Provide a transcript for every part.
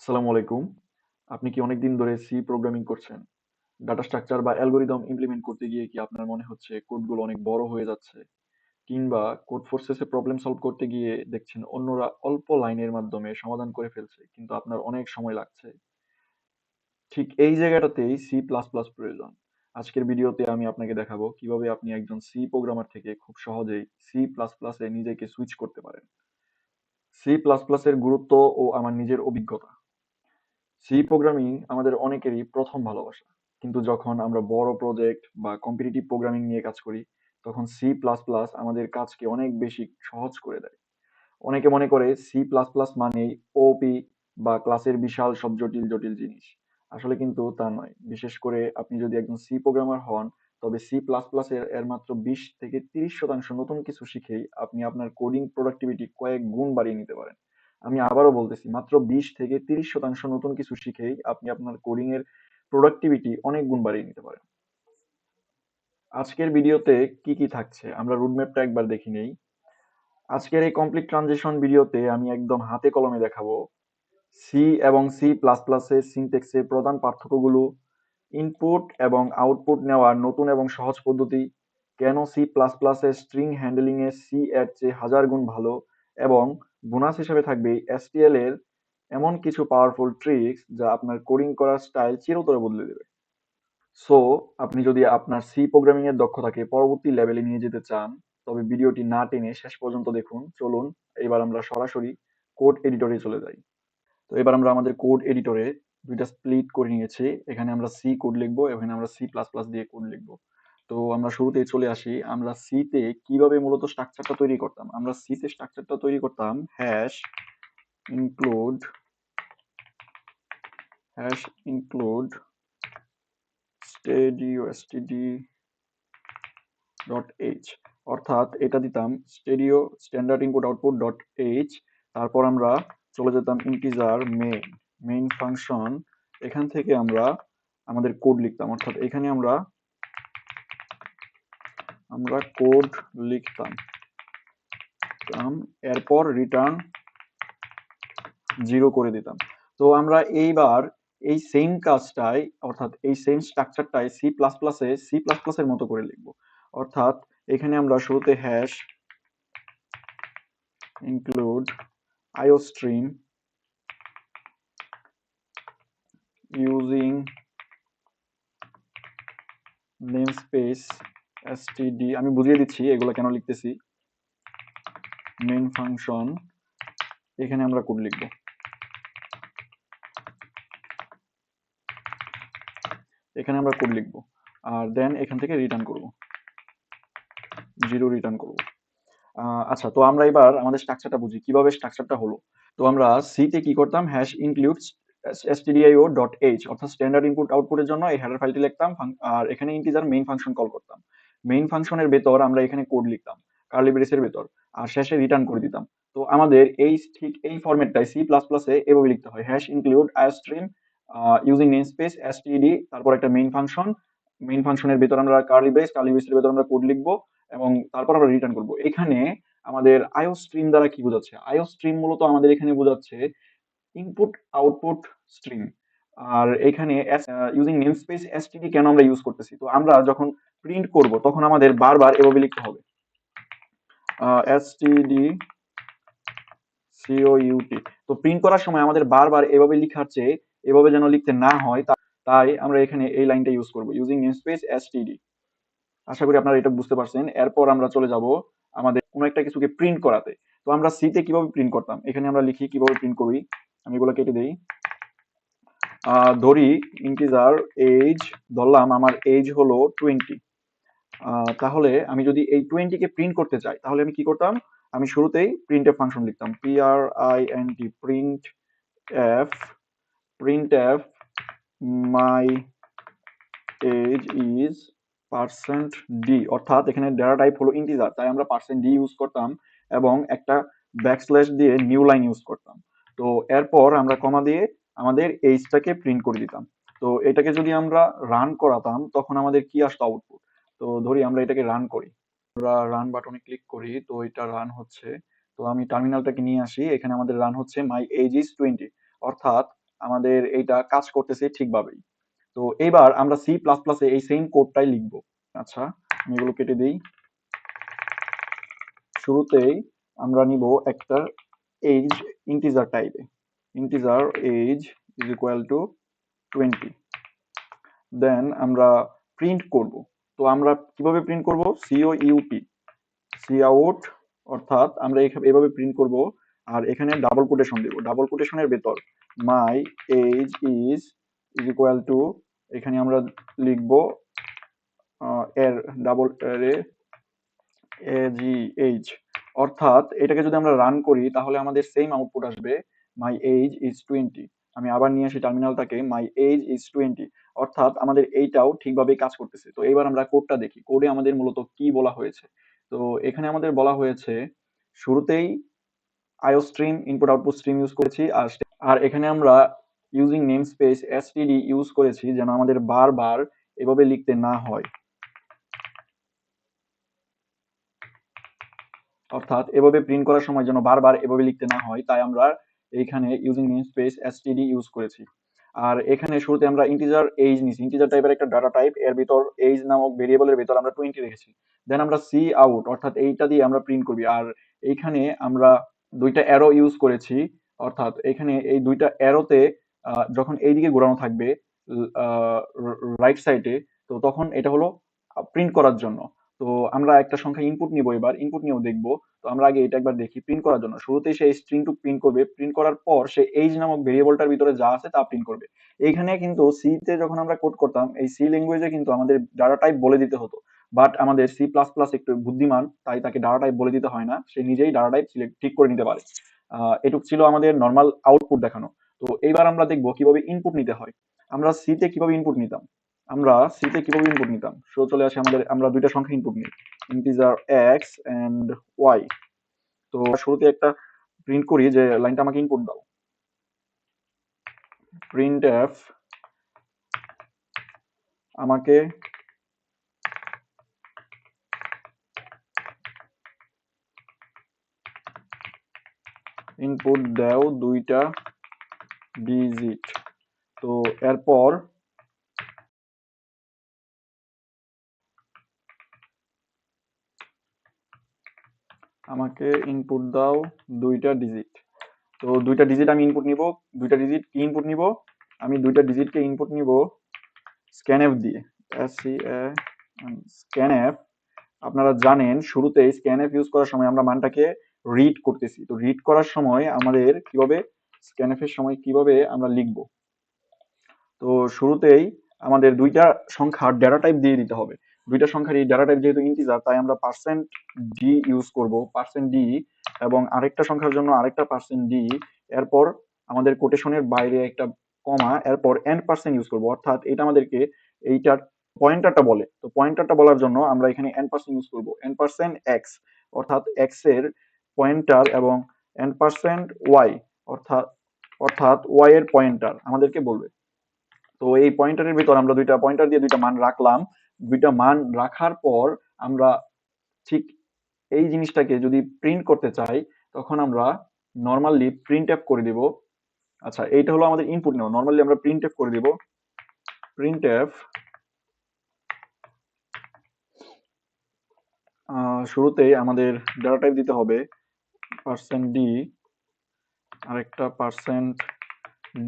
আসসালামু আলাইকুম। আপনি কি অনেকদিন ধরে সি প্রোগ্রামিং করছেন? ডাটা স্ট্রাকচার বা অ্যালগরিদম ইমপ্লিমেন্ট করতে গিয়ে কি আপনার মনে হচ্ছে কোডগুলো অনেক বড় হয়ে যাচ্ছে? কিংবা কোড ফোর্সেসে প্রবলেম সলভ করতে গিয়ে দেখছেন অন্যরা অল্প লাইনের মাধ্যমে সমাধান করে ফেলছে, কিন্তু আপনার অনেক সময় লাগছে। ঠিক এই জায়গাটাতেই সি প্লাস প্লাস প্রয়োজন। আজকের ভিডিওতে আমি আপনাকে দেখাবো কিভাবে আপনি একজন সি প্রোগ্রামার থেকে খুব সহজেই সি প্লাস প্লাসে নিজেকে সুইচ করতে পারেন। সি প্লাস প্লাসের গুরুত্ব ও আমার নিজের অভিজ্ঞতা। সি প্রোগ্রামিং আমাদের অনেকেরই প্রথম ভালোবাসা, কিন্তু যখন আমরা বড় প্রজেক্ট বা কম্পিটিটিভ প্রোগ্রামিং নিয়ে কাজ করি, তখন সি প্লাস প্লাস আমাদের কাজকে অনেক বেশি সহজ করে দেয়। অনেকে মনে করে সি প্লাস প্লাস মানেই ওপি বা ক্লাসের বিশাল সব জটিল জটিল জিনিস। আসলে কিন্তু তা নয়। বিশেষ করে আপনি যদি একজন সি প্রোগ্রামার হন, তবে সি প্লাস প্লাস এর মাত্র 20 থেকে 30% নতুন কিছু শিখেই আপনি আপনার কোডিং প্রোডাক্টিভিটি কয়েক গুণ বাড়িয়ে নিতে পারেন। আমি আবারও বলতেছি, মাত্র 20 থেকে 30% নতুন কিছু শিখেই আপনি আপনার কোডিং এর প্রোডাক্টিভিটি অনেক গুণ বাড়িয়ে নিতে পারেন। আজকের ভিডিওতে কি কি থাকছে আমরা রুটম্যাপটা একবার দেখি নেই। আজকের এই কমপ্লিট ট্রানজিশন ভিডিওতে আমি একদম হাতে কলমে দেখাবো সি এবং সি প্লাস প্লাসের সিনট্যাক্সের প্রধান পার্থক্যগুলো, ইনপুট এবং আউটপুট নেওয়ার নতুন এবং সহজ পদ্ধতি, কেন সি প্লাস প্লাসের স্ট্রিং হ্যান্ডলিং এ সি এর চেয়ে হাজার গুণ ভালো, এবং বোনাস হিসেবে থাকবে এসটিএল এর এমন কিছু পাওয়ারফুল ট্রিক্স যা আপনার কোডিং করার স্টাইল চিরতরে বদলে দেবে। সো আপনি যদি আপনার সি প্রোগ্রামিং এর দক্ষতাকে পরবর্তী লেভেলে নিয়ে যেতে চান, তবে ভিডিওটি না টেনে শেষ পর্যন্ত দেখুন। চলুন এবার আমরা সরাসরি কোড এডিটরে চলে যাই। তো এবার আমরা আমাদের কোড এডিটরে দুইটা স্প্লিট করে নিয়েছি। এখানে আমরা সি কোড লিখবো, এখানে আমরা সি প্লাস প্লাস দিয়ে কোড লিখবো। তো আমরা শুরুতেই চলে আসি, আমরা সি তে কিভাবে মূলত স্ট্রাকচারটা তৈরি করতাম। আমরা সি তে স্ট্রাকচারটা তৈরি করতাম hash include hash include stdio dot H, অর্থাৎ এটা দিতাম stdio standard input output dot H. তারপর আমরা চলে যেতাম ইন্টিজার মেইন ফাংশন, এখান থেকে আমরা আমাদের কোড লিখতাম, অর্থাৎ এখানে আমরা আমরা কোড লিখতাম। এরপর রিটার্ন 0 করে দিতাম। তো আমরা এইবার এই সেম কাজটাই, অর্থাৎ এই সেম স্ট্রাকচারটাই সি প্লাস প্লাসে সি প্লাস প্লাসের মতো করে লিখবো। অর্থাৎ এখানে আমরা শুরুতে hash include iostream using namespace std, আমি বুঝিয়ে দিচ্ছি এগুলো কেন লিখতেছি। মেইন ফাংশন, এখানে আমরা কোড লিখব, এখানে আমরা কোড লিখব, আর দেন এখান থেকে রিটার্ন করব, 0 রিটার্ন করব। আচ্ছা, তো আমরা এবার আমাদের স্ট্রাকচারটা বুঝি, কিভাবে স্ট্রাকচারটা হলো। তো আমরা সি তে কি করতাম, hash includes stdio dot H, অর্থাৎ স্ট্যান্ডার্ড ইনপুট আউটপুটের জন্য এই হেডার ফাইলটি লিখতাম, আর এখানে ইন্টিজার মেইন ফাংশন কল করতাম। মেইন ফাংশনের ভেতর আমরা এখানে কোড লিখতাম কার্লি ব্রেসের ভেতর, আর শেষে রিটার্ন করে দিতাম। তো আমাদের এই ঠিক এই ফরম্যাটটাই সি প্লাস প্লাসে এভাবে লিখতে হয়, hash include iostream using namespace std, তারপর একটা মেইন ফাংশন, মেইন ফাংশনের ভেতর আমরা কার্লি ব্রেসের ভেতর আমরা কোড লিখবো, এবং তারপর আমরা রিটার্ন করব। এখানে আমাদের আইও স্ট্রিম দ্বারা কি বোঝাচ্ছে, আইও স্ট্রিম মূলত আমাদের এখানে বোঝাচ্ছে ইনপুট আউটপুট স্ট্রিম। আর এখানে ইউজিং নেমস্পেস এসটিডি কেন আমরা ইউজ করতেছি, তো আমরা যখন প্রিন্ট করব তখন আমাদের বারবার এভাবে লিখতে হবে, এসটিডি সিওইউটি। তো প্রিন্ট করার সময় আমাদের বারবার এভাবে লিখার চেয়ে এভাবে যেন লিখতে না হয়, তাই আমরা এখানে এই লাইনটা ইউজ করব, ইউজিং নেমস্পেস এসটিডি। আশা করি আপনারা এটা বুঝতে পারছেন। এরপর আমরা চলে যাব আমাদের কোনো একটা কিছুকে প্রিন্ট করাতে। তো আমরা সি তে কিভাবে প্রিন্ট করতাম, এখানে আমরা লিখি কিভাবে প্রিন্ট করি, আমি এগুলো কেটে দেই। ধরি ইন্টিজার এজ, ধরলাম আমার এজ হলো 20। তাহলে আমি যদি এই 20 কে প্রিন্ট করতে চাই, তাহলে আমি কি করতাম, আমি শুরুতেই প্রিন্টএফ ফাংশন লিখতাম, print printf my age is percent D, অর্থাৎ এখানে ডেটা টাইপ হলো ইন্টিজার, তাই আমরা পার্সেন্ট ডি ইউজ করতাম, এবং একটা ব্যাকস্ল্যাশ দিয়ে নিউ লাইন ইউজ করতাম। তো এরপর আমরা কমা দিয়ে আমাদের এইজটাকে প্রিন্ট করে দিতাম। তো এটাকে যদি আমরা রান করাতাম তখন আমাদের কি আসতো আউটপুট। তো ধরি আমরা এটাকে রান করি, আমরা রান বাটনে ক্লিক করি, তো এটা রান হচ্ছে। তো আমি টার্মিনালটাকে নিয়ে আসি, এখানে আমাদের রান হচ্ছে মাই এজ ইজ 20, অর্থাৎ আমাদের এইটা কাজ করতেছে ঠিকভাবেই। তো এইবার আমরা সি প্লাস প্লাসে এই সেম কোডটাই লিখবো। আচ্ছা, আমি এগুলো কেটে দিই। শুরুতেই আমরা নিব একটা এজ ইন্টিজার টাইপে, integer age is equal to 20। Then আমরা প্রিন্ট করব। তো আমরা কিভাবে প্রিন্ট করব? সিওইউপি, সি আউট, অর্থাৎ আমরা এভাবে প্রিন্ট করব। আর এখানে ডাবল কোটেশন দেব। ডাবল কোটেশনের ভেতর my age is equal to, এখানে আমরা লিখব এর ডাবল এজিএইচ, অর্থাৎ এটাকে যদি আমরা রান করি তাহলে আমাদের সেম আউটপুট আসবে, মাই এজ ইজ 20। আমি আবার নিয়ে আসি টার্মিনালটাকে, মাই এজ ইজ 20, অর্থাৎ আমাদের এইটাও ঠিকভাবে কাজ করতেছে। তো এবার আমরা কোডটা দেখি, কোডে আমাদের মূলত কি বলা হয়েছে। তো এখানে আমাদের বলা হয়েছে শুরুতেই iostream input output stream use করেছি, আর এখানে আমরা using namespace STD use করেছি যেন আমাদের বারবার এভাবে লিখতে না হয়, অর্থাৎ এভাবে প্রিন্ট করার সময় যেন বারবার এভাবে লিখতে না হয়, তাই আমরা এইখানে ইউজিং নেমস্পেস এসটিডি ইউজ করেছি। আর এখানে শুরুতে আমরা ইন্টিজার এজ নিছি, ইন্টিজার টাইপের একটা ডাটা টাইপ, এর ভিতর এজ নামক ভেরিয়েবলের ভিতর আমরা 20 রেখেছি। দেন আমরা সি আউট, অর্থাৎ এইটা দিয়ে আমরা প্রিন্ট করবি। আর এইখানে আমরা দুইটা অ্যারো ইউজ করেছি, অর্থাৎ এখানে এই দুইটা অ্যারোতে যখন এইদিকে ঘোরানো থাকবে রাইট সাইডে, তো তখন এটা হলো প্রিন্ট করার জন্য। তো আমরা একটা সংখ্যা ইনপুট নিব, এবার ইনপুট নিয়েও দেখবো। তো আমরা আগে এটা একবার দেখি। প্রিন্ট করার জন্য শুরুতেই সে স্ট্রিং টু প্রিন্ট করবে, প্রিন্ট করার পর সে এইজ নামক ভেরিয়েবলটার ভিতরে যা আছে তা প্রিন্ট করবে। এইখানে কিন্তু সি তে যখন আমরা কোড করতাম, এই সি ল্যাঙ্গুয়েজে কিন্তু আমাদের ডাটা টাইপ বলে দিতে হতো, বাট আমাদের সি প্লাস প্লাস একটু বুদ্ধিমান, তাই তাকে ডাটা টাইপ বলে দিতে হয় না, সে নিজেই ডাটা টাইপ সিলেক্ট ঠিক করে নিতে পারে। এটুক ছিল আমাদের নর্মাল আউটপুট দেখানো। তো এইবার আমরা দেখবো কিভাবে ইনপুট নিতে হয়। আমরা সি তে কিভাবে ইনপুট নিতাম, আমরা সি তে কিভাবে ইনপুট নিতাম, সো চলে আসে আমাদের, আমরা দুইটা সংখ্যা ইনপুট নিই, ইন্টিজার এক্স এন্ড ওয়াই। তো শুরুতে একটা প্রিন্ট করি যে লাইনটা আমাকে ইনপুট দাও, প্রিন্ট এফ আমাকে ইনপুট দাও দুইটা ডিজিট। তো এরপর আমাকে ইনপুট দাও দুইটা ডিজিট। তো দুইটা ডিজিট আমি ইনপুট নিব। দুইটা ডিজিট কি ইনপুট নিব? আমি দুইটা ডিজিটকে ইনপুট নিব স্ক্যানএফ দিয়ে, এস সি এ স্ক্যানএফ। আপনারা জানেন শুরুতেই স্ক্যানএফ ইউজ করার সময় আমরা মানটাকে রিড করতেছি। তো রিড করার সময় আমাদের কিভাবে, স্ক্যানএফ এর সময় কিভাবে আমরা লিখব। তো শুরুতেই আমাদের দুইটা সংখ্যার ডেটা টাইপ দিয়ে দিতে হবে। দুইটা সংখ্যার এই ডেটা টাইপ যেহেতু ইন্টিজার, তাই আমরা পার্সেন্ট ডি ইউজ করব, পার্সেন্ট ডি, এবং আরেকটা সংখ্যার জন্য আরেকটা পার্সেন্ট ডি। এরপর আমাদের কোটেশনের বাইরে একটা কমা, এরপর এন্ড পার্সেন্ট ইউজ করব, অর্থাৎ এটা আমাদেরকে এইটার পয়েন্টারটা বলে। তো পয়েন্টারটা বলার জন্য আমরা এখানে এন্ড পার্সেন্ট ইউজ করব, এন্ড পার্সেন্ট এক্স, অর্থাৎ এক্স এর পয়েন্টার, এবং এন্ড পার্সেন্ট ওয়াই, অর্থাৎ অর্থাৎ ওয়াই এর পয়েন্টার আমাদেরকে বলবে। তো এই পয়েন্টারের ভিতর আমরা দুইটা পয়েন্টার দিয়ে দুইটা মান রাখলাম। দুইটা মান রাখার পর আমরা ঠিক এই জিনিসটাকে যদি প্রিন্ট করতে চাই, তখন আমরা নর্মালি প্রিন্ট এফ করে দিব। আচ্ছা, এইটা হলো আমাদের ইনপুট নেওয়া, নর্মালি আমরা প্রিন্ট এফ করে দিব, প্রিন্ট এফ। শুরুতেই আমাদের ডাটা টাইপ দিতে হবে পার্সেন্ট ডি, আরেকটা পার্সেন্ট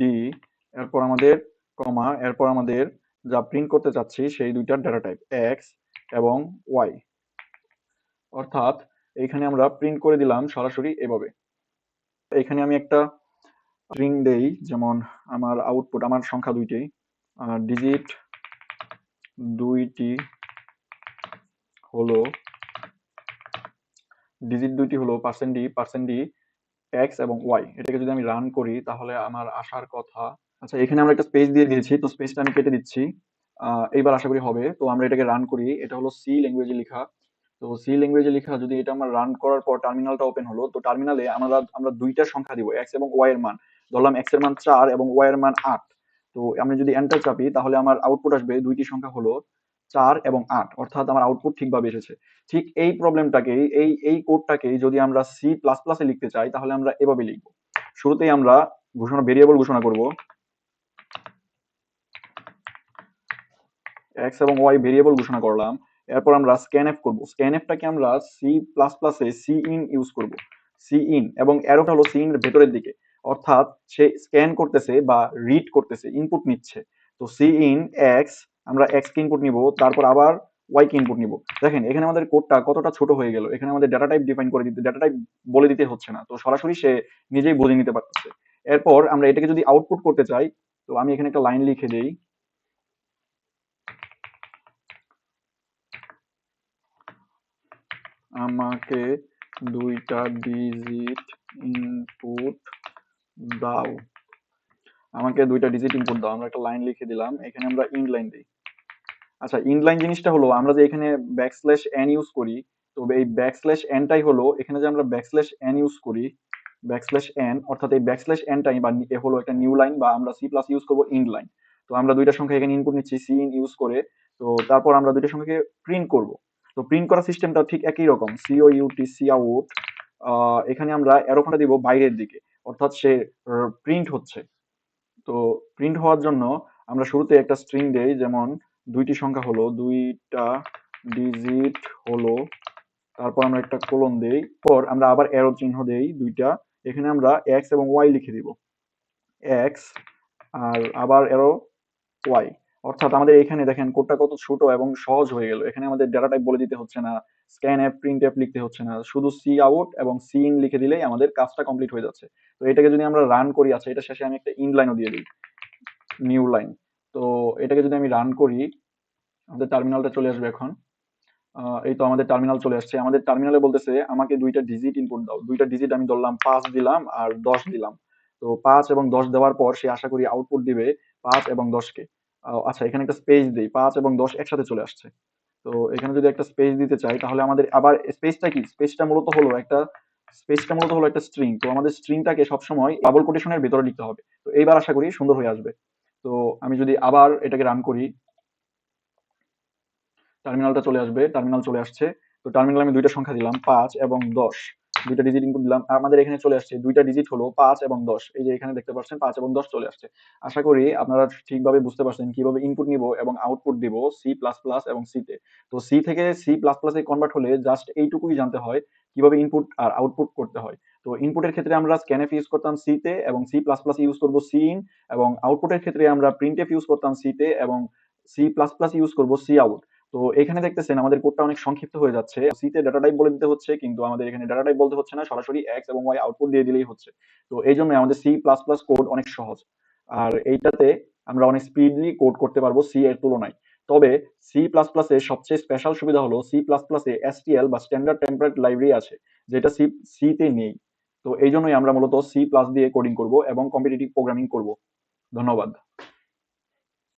ডি, এরপর আমাদের কমা, এরপর আমাদের যা প্রিন্ট করতে চাচ্ছি সেই দুইটার ডাটা টাইপ এক্স এবং ওয়াই, অর্থাৎ এইখানে আমরা প্রিন্ট করে দিলাম সরাসরি এভাবে। এখানে আমি একটা স্ট্রিং দেই, যেমন আমার আউটপুট, আমার সংখ্যা দুইটি, ডিজিট দুইটি হলো, ডিজিট দুইটি হলো পার্সেন্ট ডি এক্স এবং ওয়াই। এটাকে যদি আমি রান করি তাহলে আমার আসার কথা। আচ্ছা, এখানে আমরা একটা স্পেস দিয়ে দিয়েছি, তো স্পেসটা আমি কেটে দিচ্ছি। এইবার আশা করি হবে। তো আমরা এটাকে রান করি, এটা হলো সি ল্যাঙ্গুয়েজে লেখা। তো সি ল্যাঙ্গুয়েজে লেখা, যদি এটা আমরা রান করার পর টার্মিনালটা ওপেন হলো, তো টার্মিনালে আমরা দুইটা সংখ্যা দিব, এক্স এবং ওয়াই এর মান। ধরলাম এক্স এর মান 4 এবং ওয়াই এর মান 8। তো আমি যদি এন্টার চাপি তাহলে আমার আউটপুট আসবে, দুইটি সংখ্যা হলো 4 এবং 8, অর্থাৎ আমার আউটপুট ঠিকভাবে এসেছে। ঠিক এই প্রবলেমটাকে, এই কোডটাকে যদি আমরা সি প্লাস প্লাসে লিখতে চাই তাহলে আমরা এভাবে লিখবো। শুরুতেই আমরা ভেরিয়েবল ঘোষণা করব, এক্স এবং ওয়াই ভেরিয়েবল ঘোষণা করলাম। এরপর আমরা স্ক্যানএফ করব। স্ক্যানএফটাকে আমরা সি প্লাস প্লাসে সি ইন ইউজ করব। সি ইন এবং অ্যারোটা হলো সি ইন এর ভেতরের দিকে, অর্থাৎ সে স্ক্যান করতেছে বা রিড করতেছে, ইনপুট নিচ্ছে। তো সি ইন এক্স, আমরা এক্স কে ইনপুট নিব, তারপর আবার ওয়াই কে ইনপুট নিব। দেখেন এখানে আমাদের কোডটা কতটা ছোট হয়ে গেল, এখানে আমাদের ডাটা টাইপ ডিফাইন করে দিতে, ডাটা টাইপ বলে দিতে হচ্ছে না, তো সরাসরি সে নিজেই বুঝে নিতে পারতেছে। এরপর আমরা এটাকে যদি আউটপুট করতে চাই, তো আমি এখানে একটা লাইন লিখে দেই, আমাকে 2টা ডিজিট ইনপুট দাও, আমাকে 2টা ডিজিট ইনপুট দাও। আমরা একটা লাইন লিখে দিলাম, এখানে আমরা ইন্ড লাইন দিই। আচ্ছা, ইনলাইন জিনিসটা হলো আমরা যে এখানে ব্যাকস্ল্যাশ এন ইউজ করি, তো এই ব্যাকস্ল্যাশ এনটাই হলো এখানে যে আমরা ব্যাকস্ল্যাশ এন ইউজ করি, ব্যাকস্ল্যাশ এন, অর্থাৎ এই ব্যাকস্ল্যাশ এনটাই বা এ হলো একটা নিউ লাইন, বা আমরা সি প্লাস ইউজ করবো ইন্ড লাইন। তো আমরা দুইটা সংখ্যা এখানে ইনপুট নিচ্ছি সি ইন ইউজ করে। তো তারপর আমরা দুইটা সংখ্যাকে প্রিন্ট করব। তো প্রিন্ট করার সিস্টেমটা ঠিক একই রকম, সিও ইউটি সি আউট। এখানে আমরা অ্যারোটা দিব বাইরের দিকে, অর্থাৎ সে প্রিন্ট হচ্ছে। তো প্রিন্ট হওয়ার জন্য আমরা শুরুতে একটা স্ট্রিং দেই, যেমন দুইটি সংখ্যা হলো, 2টা ডিজিট হলো, তারপর আমরা একটা কোলন দেই, পর আমরা আবার অ্যারো চিহ্ন দেই দুইটা, এখানে আমরা এক্স এবং ওয়াই লিখে দিব, এক্স আর আবার অ্যারো ওয়াই। অর্থাৎ আমাদের এখানে দেখেন কোডটা কত ছোট এবং সহজ হয়ে গেল, এখানে আমাদের ডেটা টাইপ বলে দিতে হচ্ছে না, স্ক্যান অ্যাপ প্রিন্ট অ্যাপ লিখতে হচ্ছে না, শুধু সি আউট এবং সি ইন লিখে দিলেই আমাদের কাজটা কমপ্লিট হয়ে যাচ্ছে। তো এটাকে যদি আমরা রান করি, আচ্ছা এটা শেষে আমি একটা ইন্ড লাইনও দিয়ে দিই, নিউ লাইন। তো এটাকে যদি আমি রান করি, আমাদের টার্মিনালটা চলে আসবে এখন। এই তো আমাদের টার্মিনাল চলে আসছে, আমাদের টার্মিনালে বলতেছে আমাকে 2টা ডিজিট ইনপুট দাও। 2টা ডিজিট আমি ধরলাম 5 দিলাম আর 10 দিলাম। তো 5 এবং 10 দেওয়ার পর সে আশা করি আউটপুট দিবে 5 এবং 10 কে। আচ্ছা এখানে একটা স্পেস দেই, 5 এবং 10 একসাথে চলে আসছে। তো এখানে যদি একটা স্পেস দিতে চাই, তাহলে আমাদের আবার স্পেসটা কি, স্পেসটা মূলত হলো একটা স্ট্রিং। তো আমাদের স্ট্রিংটাকে সবসময় ডাবল কোটেশনের ভেতরে লিখতে হবে। তো এইবার আশা করি সুন্দর হয়ে আসবে। তো আমি যদি আবার এটাকে রান করি, টার্মিনালটা চলে আসবে, টার্মিনাল চলে আসছে। তো টার্মিনালে আমি দুইটা সংখ্যা দিলাম 5 এবং 10, 2টা ডিজিট ইনপুট দিলাম, আর আমাদের এখানে চলে আসছে 2টা ডিজিট হলো 5 এবং 10, এই যে এখানে দেখতে পাচ্ছেন 5 এবং 10 চলে আসছে। আশা করি আপনারা ঠিকভাবে বুঝতে পারছেন কিভাবে ইনপুট নিব এবং আউটপুট দিব সি প্লাস প্লাস এবং সি তে। তো সি থেকে সি প্লাস প্লাসে কনভার্ট হলে জাস্ট এইটুকুই জানতে হয় কিভাবে ইনপুট আর আউটপুট করতে হয়। তো ইনপুটের ক্ষেত্রে আমরা স্ক্যানএফ ইউজ করতাম সি তে এবং সি প্লাস প্লাস ইউজ করবো সি ইন, এবং আউটপুটের ক্ষেত্রে আমরা প্রিন্টএফ ইউজ করতাম সি তে এবং সি প্লাস প্লাস ইউজ করবো সি আউট। তো এখানে দেখতেছেন আমাদের কোডটা অনেক সংক্ষিপ্ত হয়ে যাচ্ছে, সি তে ডাটা টাইপ বলে দিতে হচ্ছে, কিন্তু আমাদের এখানে ডাটা টাইপ বলতে হচ্ছে না, সরাসরি এক্স এবং ওয়াই আউটপুট দিয়ে দিলেই হচ্ছে। তো এই জন্য আমাদের সি প্লাস প্লাস কোড অনেক সহজ, আর এইটাতে আমরা অনেক স্পিডলি কোড করতে পারবো সি এর তুলনায়। তবে সি প্লাস প্লাস এর সবচেয়ে স্পেশাল সুবিধা হলো সি প্লাস প্লাস এ এসটিএল বা স্ট্যান্ডার্ড টেমপ্লেট লাইব্রেরি আছে, যেটা সি তে নেই। তো এই জন্যই আমরা মূলত সি প্লাস দিয়ে কোডিং করব এবং কম্পিটিটিভ প্রোগ্রামিং করব। ধন্যবাদ।